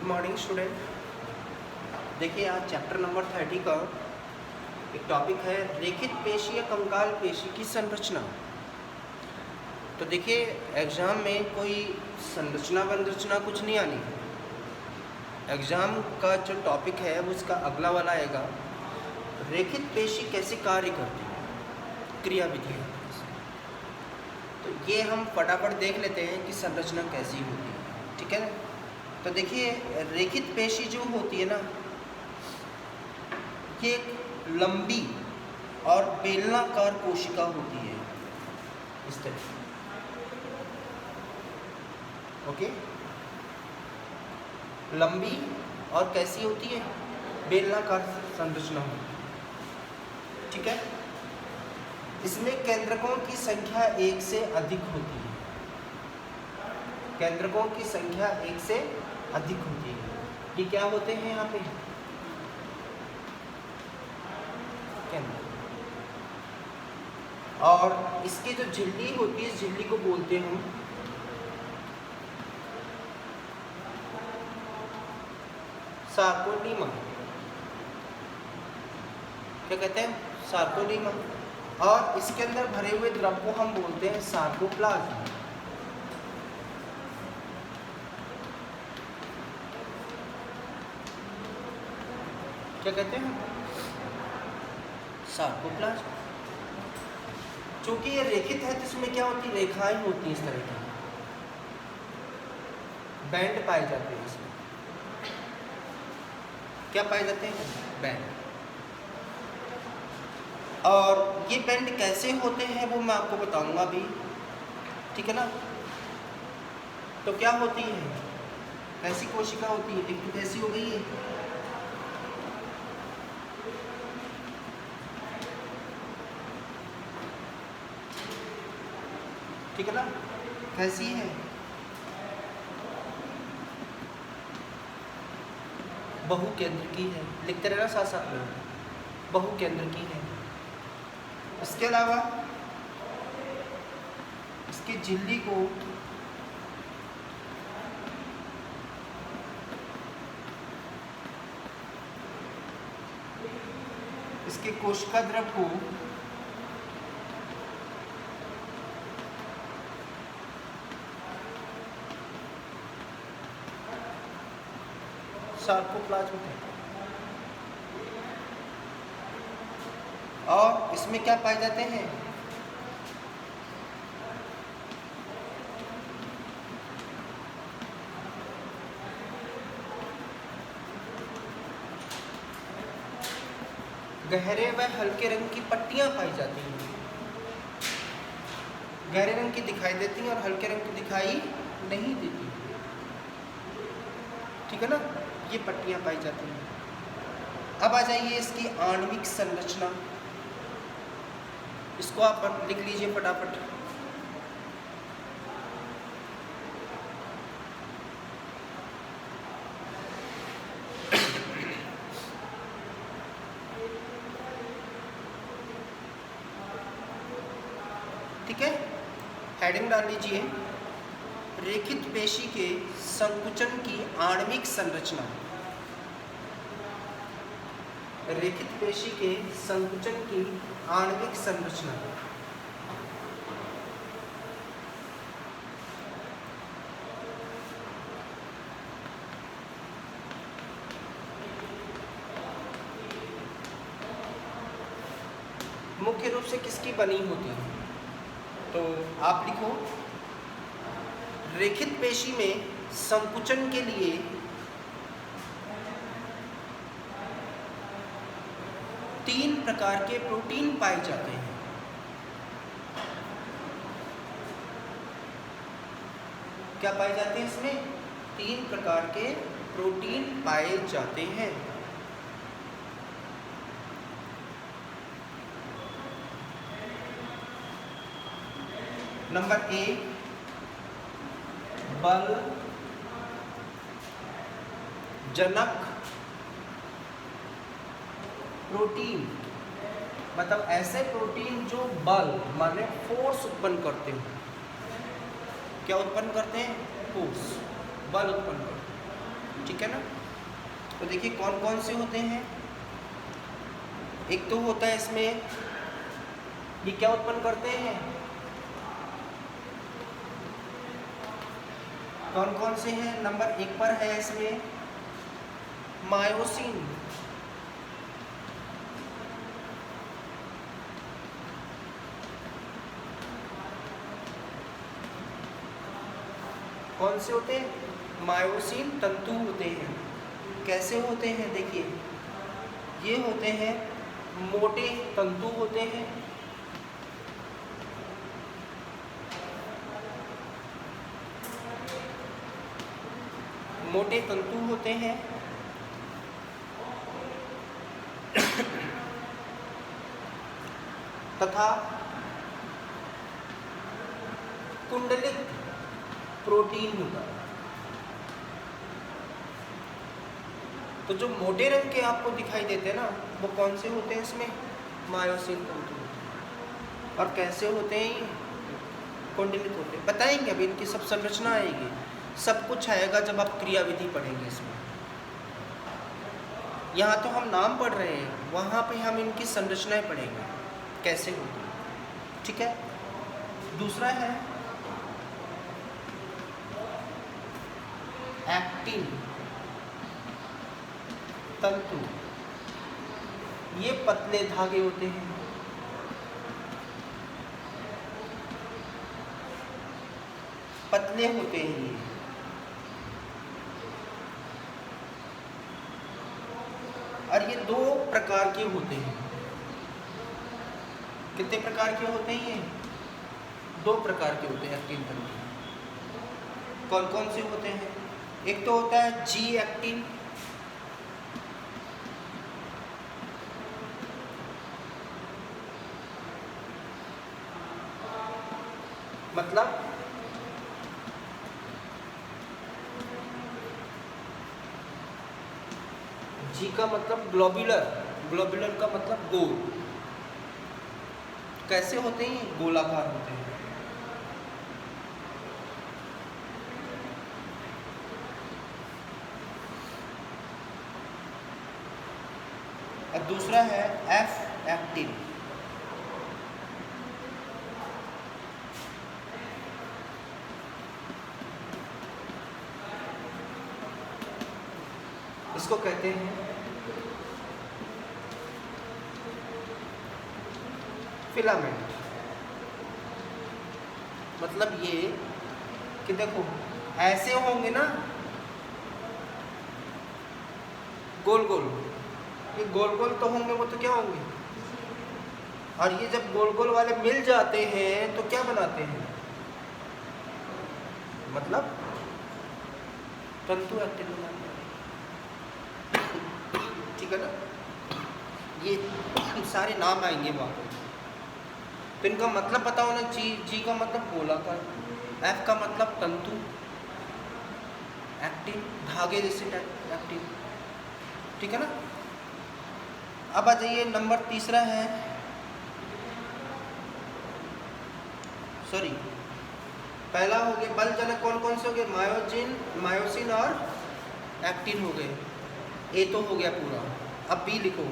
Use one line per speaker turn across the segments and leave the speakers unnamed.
Morning student. देखिए आज chapter number 30 का एक टॉपिक है रेखित पेशी या कंकाल पेशी की संरचना। तो देखिए एग्ज़ाम में कोई संरचना वंरचना कुछ नहीं आनी है। एग्ज़ाम का जो टॉपिक है वो उसका अगला वाला आएगा, रेखित पेशी कैसे कार्य करती है, क्रियाविधि। तो ये हम फटाफट देख लेते हैं कि संरचना कैसी होती है, ठीक है। तो देखिए रेखित पेशी जो होती है ना, ये एक लंबी और बेलनाकार कोशिका होती है इस तरह। ओके, लंबी और कैसी होती है, बेलनाकार संरचना होती है, ठीक है। इसमें केंद्रकों की संख्या एक से अधिक होती है, केंद्रकों की संख्या एक से अधिक होती है। ये क्या होते हैं यहाँ पे, केंद्र। और इसकी जो झिल्ली होती है, इस झिल्ली को बोलते हैं हम सार्कोडीमा। क्या कहते हैं, सार्कोडीमा। और इसके अंदर भरे हुए द्रव को हम बोलते हैं सार्कोप्लाज्म। क्या कहते हैं, सार्कोप्लाज्म। चूंकि ये रेखित है तो इसमें क्या होती है, रेखाएं होती हैं इस तरह की, बैंड पाए जाते हैं इसमें। क्या पाए जाते हैं, बैंड। और ये बैंड कैसे होते हैं वो मैं आपको बताऊंगा अभी, ठीक है ना। तो क्या होती है, ऐसी कोशिका होती है, एक तो कैसी हो गई है, ठीक है ना, कैसी है, बहुकेंद्र की है। लिखते रहना साथ साथ में, बहुकेंद्र की है। इसके अलावा इसकी झिल्ली को इसके कोशिका द्रव को सार्कोप्लाज्म है। और इसमें क्या पाए जाते हैं, गहरे व हल्के रंग की पट्टियां पाई जाती हैं। गहरे रंग की दिखाई देती हैं और हल्के रंग की दिखाई नहीं देती, ठीक है ना। ये पट्टियां पाई जाती हैं। अब आ जाइए इसकी आणविक संरचना, इसको आप लिख लीजिए फटाफट। ठीक है, हेडिंग डाल लीजिए, रेखित पेशी के संकुचन की आणविक संरचना। रेखित पेशी के संकुचन की आणविक संरचना। मुख्य रूप से किसकी बनी होती है, तो आप लिखो, रेखित पेशी में संकुचन के लिए तीन प्रकार के प्रोटीन पाए जाते हैं। क्या पाए जाते हैं इसमें, तीन प्रकार के प्रोटीन पाए जाते हैं। नंबर ए, बल जनक प्रोटीन, मतलब ऐसे प्रोटीन जो बल माने फोर्स उत्पन्न करते हैं। क्या उत्पन्न करते हैं, फोर्स, बल उत्पन्न करते हैं। ठीक है ना। तो देखिए कौन कौन से होते हैं। एक तो होता है इसमें, ये क्या उत्पन्न करते हैं, कौन कौन से हैं। नंबर 1 पर है इसमें मायोसिन। कौन से होते हैं, मायोसिन तंतु होते हैं। कैसे होते हैं, देखिए ये होते हैं मोटे तंतु होते हैं। मोटे तंतु होते हैं तथा कुंडलित प्रोटीन होता है। तो जो मोटे रंग के आपको दिखाई देते हैं ना, वो कौन से होते हैं, इसमें मायोसिन तंतु होते हैं। और कैसे होते हैं ये, कुंडलित होते हैं। बताएंगे अभी इनकी सब संरचना आएगी, सब कुछ आएगा जब आप क्रियाविधि पढ़ेंगे इसमें। यहाँ तो हम नाम पढ़ रहे हैं, वहाँ पे हम इनकी संरचनाएं पढ़ेंगे कैसे होती है, ठीक है। दूसरा है एक्टिन तंतु। ये पतले धागे होते हैं। पतले होते हैं ये। और ये 2 प्रकार के होते हैं। कितने प्रकार के होते हैं ये, 2 प्रकार के होते हैं एक्टिन तंतु। कौन कौन से होते हैं, एक तो होता है जी एक्टिन, मतलब जी का मतलब ग्लोब्यूलर, ग्लोब्यूलर का मतलब गोल। कैसे होते हैं, गोलाकार होते हैं। और दूसरा है एफ एक्टिन। इसको कहते हैं फिलामेंट। मतलब ये कि देखो ऐसे होंगे ना गोल गोल, ये गोल गोल तो होंगे, वो तो क्या होंगे। और ये जब गोल गोल वाले मिल जाते हैं तो क्या बनाते हैं, मतलब तंतु एक्टिन बनाते हैं, ठीक है ना। ये सारे नाम आएंगे वहाँ पे। तो इनका मतलब पता होना चाहिए। जी का मतलब गोलाकार, एफ का मतलब तंतु, एक्टिन धागे जैसे एक्टिन, ठीक है ना। अब आ जाइए नंबर तीसरा है, सॉरी पहला हो गया बल जनक कौन कौन से हो गए, मायोसिन और एक्टिन हो गए। ए तो हो गया पूरा। अब बी लिखो,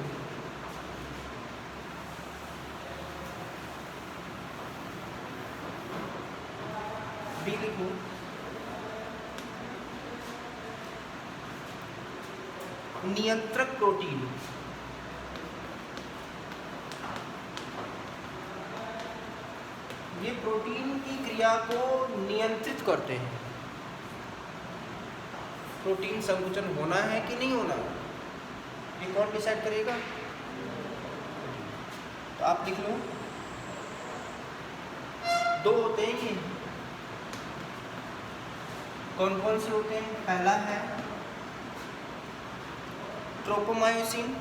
बी लिखो नियंत्रक प्रोटीन। ये प्रोटीन की क्रिया को नियंत्रित करते हैं। प्रोटीन संकुचन होना है कि नहीं होना, ये कौन डिसाइड करेगा। तो आप लिख लो, 2 होते हैं ये। कौन कौन से होते हैं, पहला है ट्रोपोमायोसिन,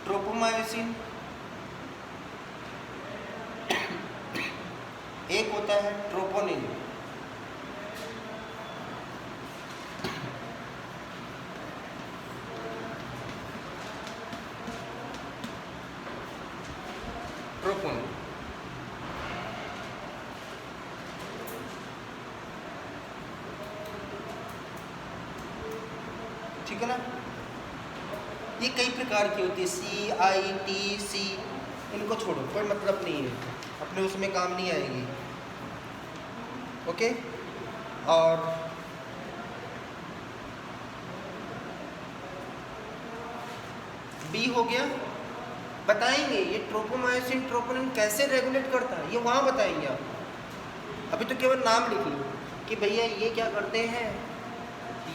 ट्रोपोमायोसिन। एक होता है ट्रोपोनिन। ट्रोपोनिन ठीक है ना। ये कई प्रकार की होती है, सी, आई, टी, सी, इनको छोड़ो, कोई मतलब नहीं है, अपने उसमें काम नहीं आएगी। ओके, और बी हो गया, बताएंगे ये ट्रोपोमायोसिन ट्रोपोनिन कैसे रेगुलेट करता है, ये वहाँ बताएंगे आप, अभी तो केवल नाम लिख लो कि भैया ये क्या करते हैं,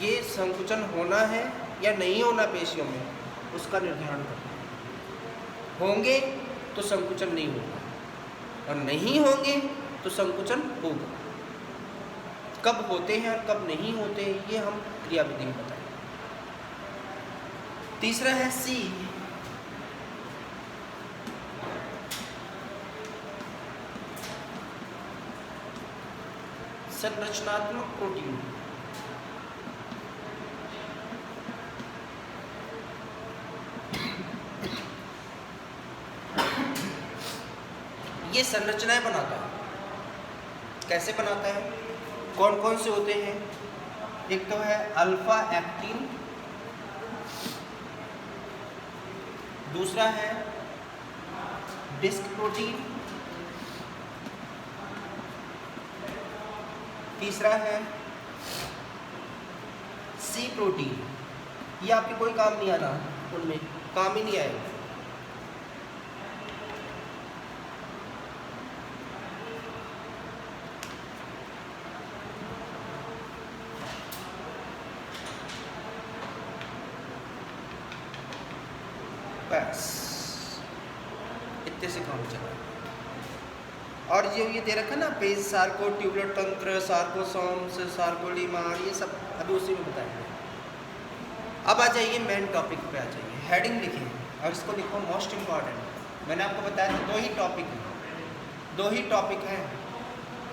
ये संकुचन होना है या नहीं होना पेशियों में, उसका निर्धारण करते हैं। होंगे तो संकुचन नहीं होगा, और नहीं होंगे तो संकुचन होगा। कब होते हैं और कब नहीं होते ये हम क्रियाविधि में बताएंगे। तीसरा है सी, संरचनात्मक प्रोटीन। ये संरचनाएं बनाता है। कैसे बनाता है, कौन कौन से होते हैं? एक तो है अल्फा एक्टिन, दूसरा है डिस्क प्रोटीन, तीसरा है सी प्रोटीन। ये आपके कोई काम नहीं आना, उनमें काम ही नहीं आएगा। बस इतने से काम चला। और ये दे रखा ना पेज, सार्को ट्यूबुलर तंत्र, सार्कोसोम्स, सार्कोलीमार, ये सब अभी उसी में बताएंगे। अब आ जाइए मेन टॉपिक पे आ जाइए, हेडिंग लिखिए और इसको लिखो मोस्ट इम्पॉर्टेंट। मैंने आपको बताया था 2 ही टॉपिक हैं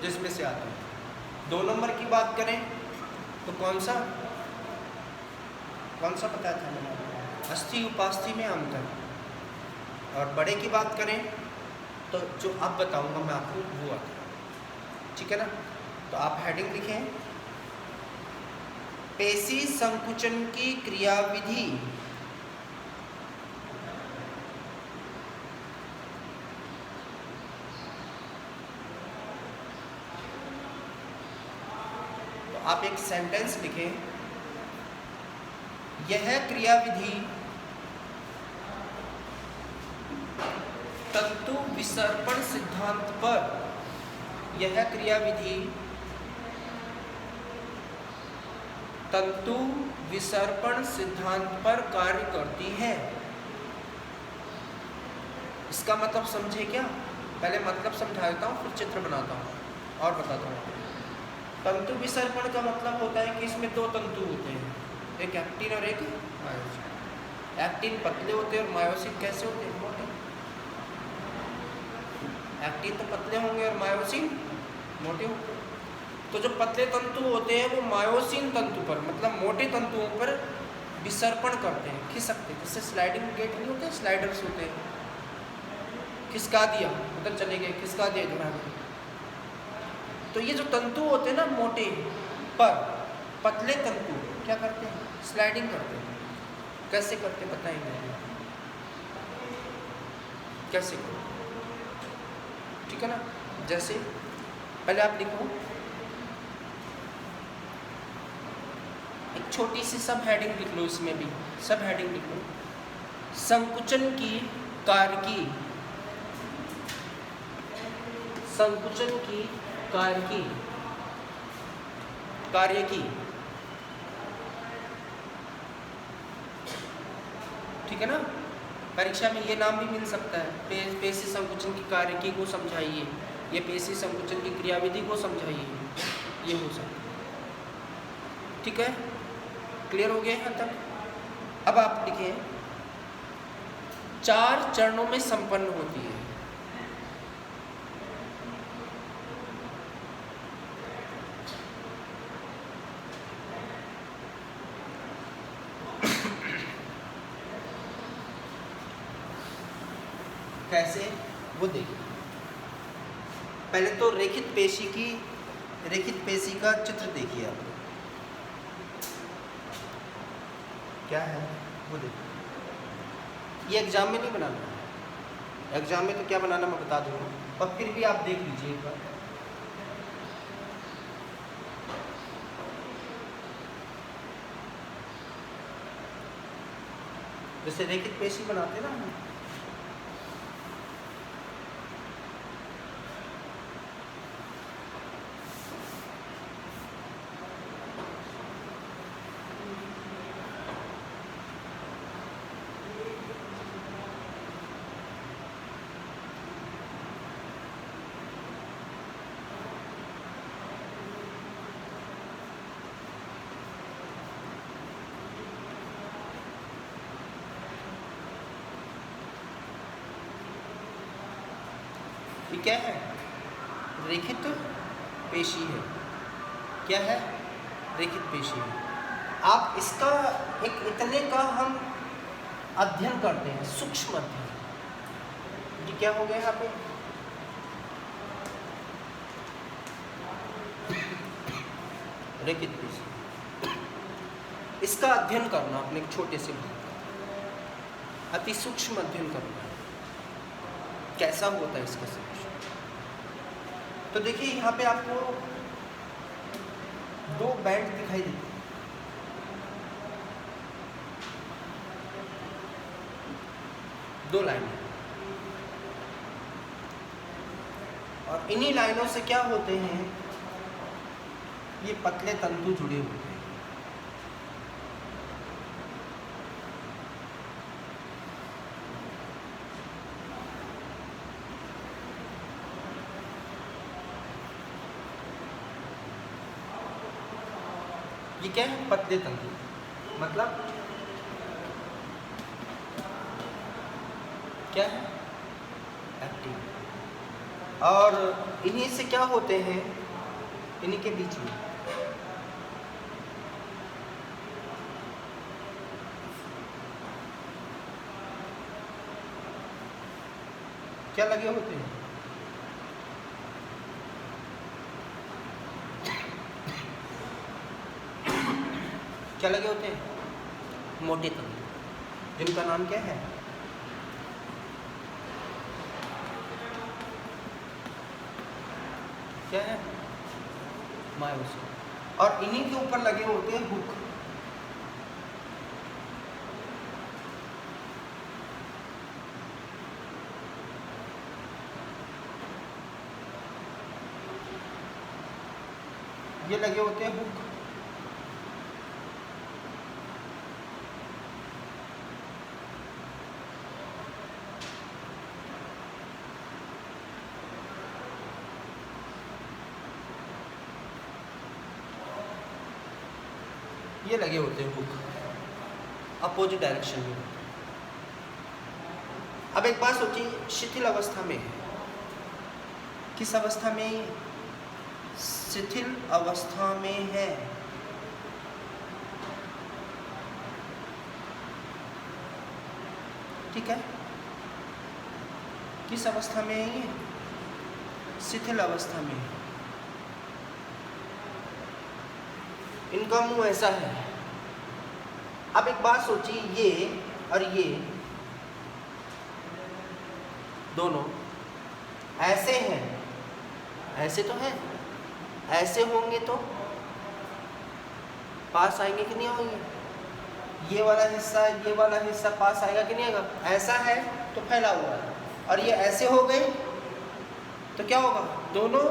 जिसमें से आते हैं। 2 नंबर की बात करें तो कौन सा बताया था मैंने आपको? अस्थि उपास्थि में अंतर। और बड़े की बात करें तो जो अब बताऊंगा मैं आपको वो आता है, ठीक है ना। तो आप हेडिंग लिखें, पेशी संकुचन की क्रियाविधि तो आप एक सेंटेंस लिखें, यह क्रियाविधि तंतु विसर्पण सिद्धांत पर, यह क्रियाविधि तंतु विसर्पण सिद्धांत पर कार्य करती है। इसका मतलब समझे क्या? पहले मतलब समझा देता हूँ, फिर चित्र बनाता हूँ और बताता हूँ। तंतु विसर्पण का मतलब होता है कि इसमें 2 तंतु होते हैं, एक एक्टिन और एक मायोसिन। एक्टिन पतले होते हैं और मायोसिन कैसे होते हैं? मोटे। एक्टिन तो पतले होंगे और मायोसिन मोटे होंगे। तो जो पतले तंतु होते हैं वो मायोसिन तंतु पर, मतलब मोटे तंतुओं पर विसर्पण करते हैं, खिसकते हैं। जैसे स्लाइडिंग गेट नहीं होते, स्लाइडर्स होते हैं, खिसका दिया उधर चले गए, खिसका दिया इधर आ गए। तो ये जो तंतु होते हैं ना मोटे पर, पतले तंतु क्या करते हैं? स्लाइडिंग करते हैं। कैसे करते बताएंगे, कैसे करते, ठीक है ना। जैसे पहले आप लिखो, एक छोटी सी सब हेडिंग लिख लो, इसमें भी सब हेडिंग लिख लो, संकुचन की कारकी, संकुचन की कारकी, कार्य की, ठीक है ना। परीक्षा में ये नाम भी मिल सकता है, पेशी संकुचन की कार्यकी को समझाइए, ये पेशी संकुचन की क्रियाविधि को समझाइए, ये हो सकता है, ठीक है। क्लियर हो गया यहाँ तक? अब आप लिखिए, 4 चरणों में संपन्न होती है। कैसे वो देखिए। पहले तो रेखित पेशी का चित्र देखिए आप। क्या है वो देखो। ये एग्जाम में नहीं बनाना है, एग्जाम में तो क्या बनाना मैं बता दूंगा, और फिर भी आप देख लीजिए एक बार। जैसे रेखित पेशी बनाते ना हम, ये क्या है, रेखित पेशी है। क्या है, रेखित पेशी है। आप इसका एक इतने का हम अध्ययन करते हैं, सूक्ष्म अध्ययन। ये क्या हो गया यहाँ पे, रेखित पेशी। इसका अध्ययन करना अपने एक छोटे से भाग का, अति सूक्ष्म अध्ययन करना, कैसा होता है इसका समझ। तो देखिए यहाँ पे आपको दो बैंड दिखाई देते हैं, दो लाइन, और इन्हीं लाइनों से क्या होते हैं, ये पतले तंतु जुड़े होते हैं। ये क्या है, पतले तंतु, मतलब क्या है, एक्टिन। और इन्हीं से क्या होते हैं, इन्हीं के बीच में क्या लगे होते हैं, क्या लगे होते हैं, मोटे तंतु, जिनका नाम क्या है, क्या है, मायोसिन। और इन्हीं के ऊपर लगे होते हैं हुक। ये लगे होते हैं हुक। ये लगे होते हैं हुक, अपोजिट डायरेक्शन में। अब एक बात सोचिए, शिथिल अवस्था में है, किस अवस्था में, शिथिल अवस्था में है। ठीक है, किस अवस्था में है ये, शिथिल अवस्था में है। इनका मुंह ऐसा है। अब एक बात सोचिए, ये और ये दोनों ऐसे हैं, ऐसे तो हैं, ऐसे होंगे तो पास आएंगे कि नहीं आएंगे, ये वाला हिस्सा पास आएगा कि नहीं आएगा, ऐसा है तो फैला हुआ है, और ये ऐसे हो गए तो क्या होगा, दोनों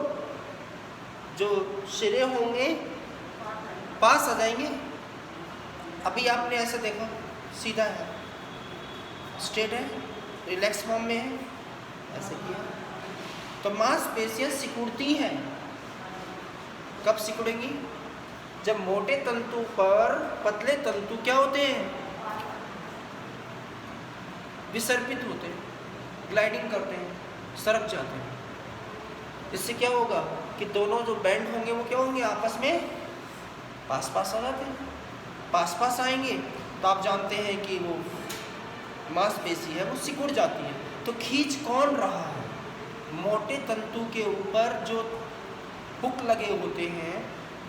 जो सिरे होंगे पास आ जाएंगे। अभी आपने ऐसे देखा, सीधा है, स्ट्रेट है, रिलैक्स फॉर्म में है, ऐसे किया तो मांसपेशियां सिकुड़ती हैं। कब सिकुड़ेंगी, जब मोटे तंतु पर पतले तंतु क्या होते हैं, विसर्पित होते हैं, ग्लाइडिंग करते हैं, सरक जाते हैं। इससे क्या होगा कि दोनों जो बैंड होंगे वो क्या होंगे, आपस में पास पास आ जाते हैं। पास आएंगे तो आप जानते हैं कि वो मांसपेशी है वो सिकुड़ जाती है। तो खींच कौन रहा है, मोटे तंतु के ऊपर जो हुक लगे होते हैं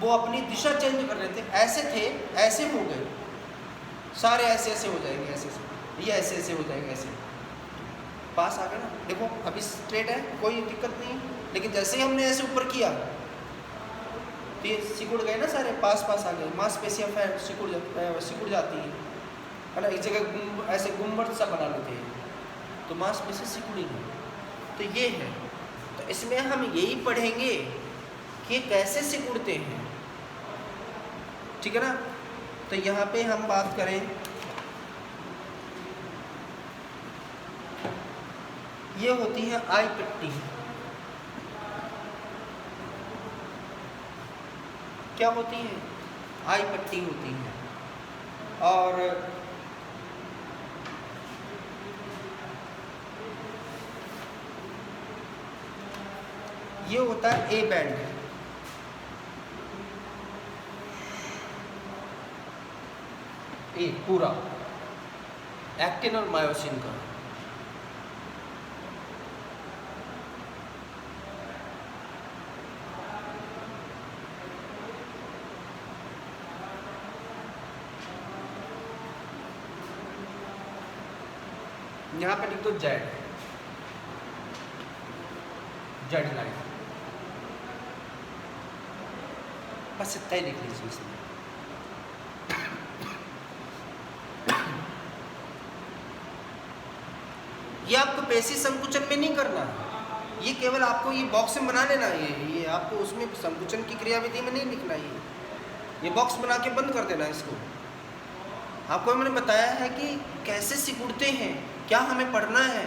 वो अपनी दिशा चेंज कर रहे थे, ऐसे थे ऐसे हो गए, सारे ऐसे ऐसे हो जाएंगे, ऐसे ऐसे, ये ऐसे ऐसे हो जाएंगे, ऐसे पास आ गया ना। देखो अभी स्ट्रेट है, कोई दिक्कत नहीं, लेकिन जैसे ही हमने ऐसे ऊपर किया तो ये सिकुड़ गए ना सारे, पास पास आ गए, मांसपेशियाँ सिकुड़ जाती है ना, एक जगह ऐसे गुम्बद सा बना लेते हैं तो मांसपेशी सिकुड़ी नहीं। तो ये है, तो इसमें हम यही पढ़ेंगे कि ये कैसे सिकुड़ते हैं, ठीक है ना। तो यहाँ पे हम बात करें, ये होती है आई पट्टी। क्या होती है? आई पट्टी होती है। और ये होता है ए बैंड, ए पूरा एक्टिन और मायोसिन का। यहाँ पे लिख दो जेड, जेड लाइन, बस इतना ही लिख लीजिए इसमें। ये आपको पेशी संकुचन में नहीं करना, ये केवल आपको ये बॉक्स में बना लेना, ये आपको उसमें संकुचन की क्रियाविधि में नहीं लिखना, ये बॉक्स बना के बंद कर देना इसको। आपको मैंने बताया है कि कैसे सिकुड़ते हैं, क्या हमें पढ़ना है,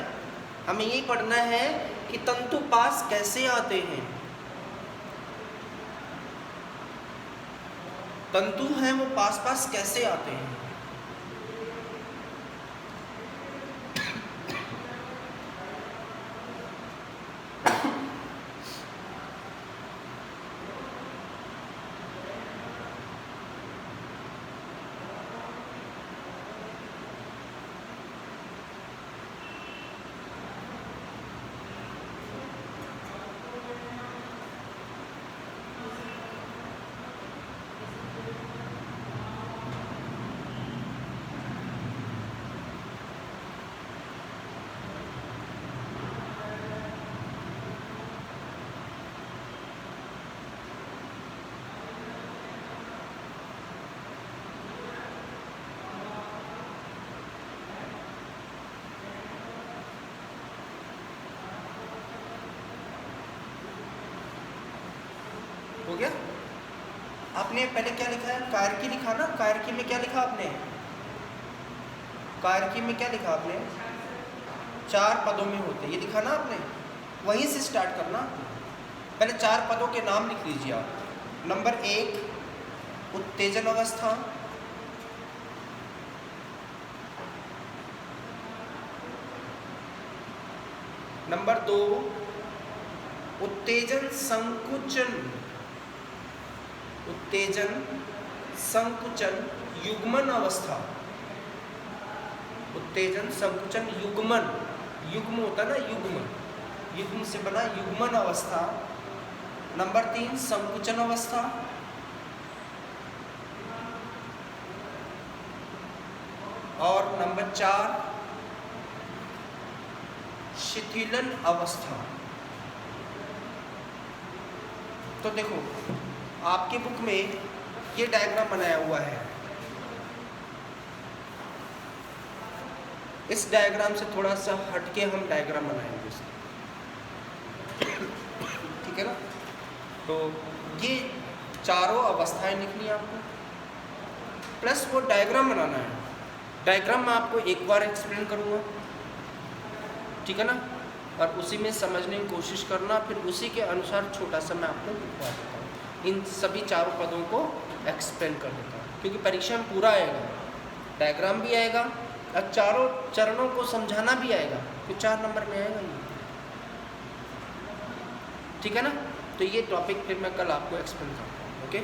हमें ये पढ़ना है कि तंतु पास कैसे आते हैं। तंतु हैं वो पास पास कैसे आते हैं। हो गया? आपने पहले क्या लिखा है? कारकी लिखा ना, कारकी में क्या लिखा आपने? कारकी में क्या लिखा आपने? 4 पदों में होते, ये लिखा ना आपने, वहीं से स्टार्ट करना। पहले 4 पदों के नाम लिख लीजिए आप। नंबर 1 उत्तेजन अवस्था, नंबर 2 उत्तेजन संकुचन, उत्तेजन संकुचन युग्मन अवस्था, उत्तेजन संकुचन युग्मन, युग्म होता ना, युग्म, युग्म से बना युग्मन अवस्था। नंबर 3 संकुचन अवस्था, और नंबर 4 शिथिलन अवस्था। तो देखो आपके बुक में ये डायग्राम बनाया हुआ है, इस डायग्राम से थोड़ा सा हटके हम डायग्राम बनाएंगे इसका, ठीक है ना। तो ये चारों अवस्थाएं लिखनी है आपको, प्लस वो डायग्राम बनाना है। डायग्राम मैं आपको एक बार एक्सप्लेन करूँगा, ठीक है ना, और उसी में समझने की कोशिश करना, फिर उसी के अनुसार छोटा सा मैं आपको लिखवा देता हूँ, इन सभी चारों पदों को एक्सप्लेन कर देता हूँ, क्योंकि परीक्षा में पूरा आएगा, डायग्राम भी आएगा और चारों चरणों को समझाना भी आएगा, तो 4 नंबर में आएगा ये, ठीक है ना। तो ये टॉपिक फिर मैं कल आपको एक्सप्लेन करता हूँ, ओके।